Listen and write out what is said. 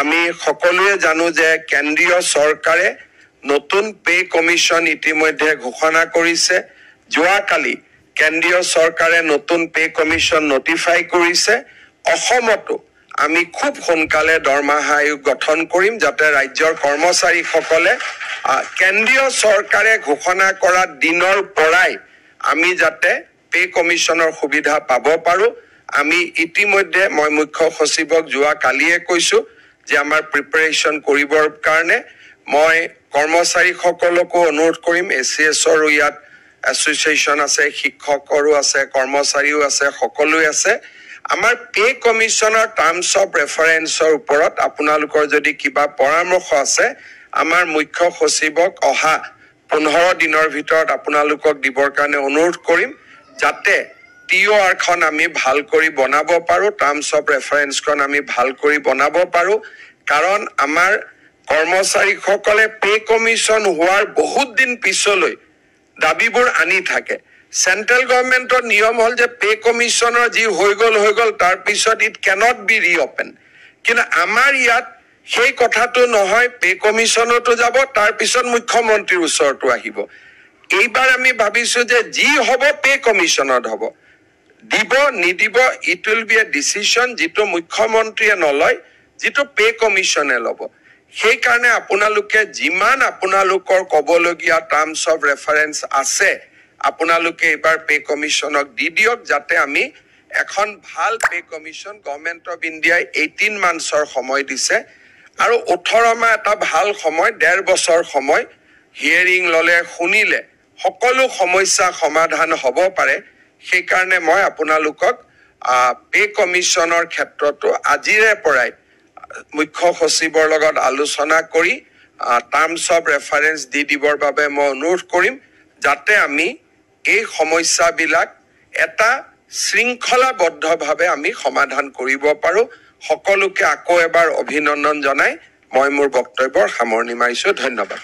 আমি সকলোৱে জানো যে কেন্দ্ৰীয় চৰকাৰে নতুন পে কমিশন ইতিমধ্যে ঘোষণা কৰিছে। যোৱাকালি কেন্দ্ৰীয় চৰকাৰে নতুন পে কমিশন নটিফাই কৰিছে। অসমতো আমি খুব সোনকালে দৰমহা আয়োগ গঠন কৰিম যাতে ৰাজ্যৰ কৰ্মচাৰীসকলে কেন্দ্ৰীয় চৰকাৰে ঘোষণা কৰা দিনৰ পৰাই আমি যাতে পে কমিশনৰ সুবিধা পাব পাৰো। আমি ইতিমধ্যে মই মুখ্য সচিবক যোৱাকালিয়ে কৈছো যে আমাৰ প্ৰিপাৰেচন কৰিবৰ কাৰণে মই কৰ্মচাৰীসকলকো অনুৰোধ কৰিম। এছিএছৰো ইয়াত এছ'চিয়েশ্যন আছে, শিক্ষকৰো আছে, কৰ্মচাৰীও আছে, সকলোৱে আছে। আমাৰ পে কমিশনৰ টাৰ্মছ অফ ৰেফাৰেন্সৰ ওপৰত আপোনালোকৰ যদি কিবা পৰামৰ্শ আছে আমাৰ মুখ্য সচিবক অহা 15 দিনৰ ভিতৰত আপোনালোকক দিবৰ কাৰণে অনুৰোধ কৰিম যাতে TOR খন আমি ভাল কৰি বনাব পাৰো, টাৰ্মছ অফ ৰেফাৰেন্সখন আমি ভাল কৰি বনাব পাৰো। কাৰণ আমাৰ কৰ্মচাৰীসকলে পে কমিশন হোৱাৰ বহুত দিন পিছলৈ দাবীবোৰ আনি থাকে। চেন্ট্ৰেল গভৰ্ণমেণ্টৰ নিয়ম হ'ল যে পে কমিশনৰ যি হৈ গ'ল তাৰ পিছত ইট কেনট বি ৰিঅপেন। কিন্তু আমাৰ ইয়াত সেই কথাটো নহয়, পে কমিশনতো যাব, তাৰ পিছত মুখ্যমন্ত্ৰীৰ ওচৰতো আহিব। এইবাৰ আমি ভাবিছো যে যি হ'ব পে কমিশনত হ'ব, দিব নিদিব it will B A decision যিটো মুখ্যমন্ত্ৰীয়ে নলয়, যিটো পে কমিশনে ল'ব। সেইকাৰণে আপোনালোকে যিমান আপোনালোকৰ ক'বলগীয়া টাৰ্মছ অফ ৰেফাৰেন্স আছে আপোনালোকে এইবাৰ পে কমিশনক দি দিয়ক যাতে আমি এখন ভাল পে কমিশন, গভৰ্ণমেণ্ট অফ ইণ্ডিয়াই 18 মান্থছৰ সময় দিছে আৰু 18 মাহ এটা ভাল সময়, 1.5 বছৰ সময়। হিয়াৰিং ল'লে, শুনিলে সকলো সমস্যা সমাধান হ'ব পাৰে। সেইকাৰণে মই আপোনালোকক পে কমিশনৰ ক্ষেত্ৰতো আজিৰে পৰাই মুখ্য সচিবৰ লগত আলোচনা কৰি টাৰ্মছ অফ ৰেফাৰেন্স দি দিবৰ বাবে মই অনুৰোধ কৰিম যাতে আমি এই সমস্যাবিলাক এটা শৃংখলাবদ্ধভাৱে আমি সমাধান কৰিব পাৰো। সকলোকে আকৌ এবাৰ অভিনন্দন জনাই মই মোৰ বক্তব্যৰ সামৰণি মাৰিছো। ধন্যবাদ।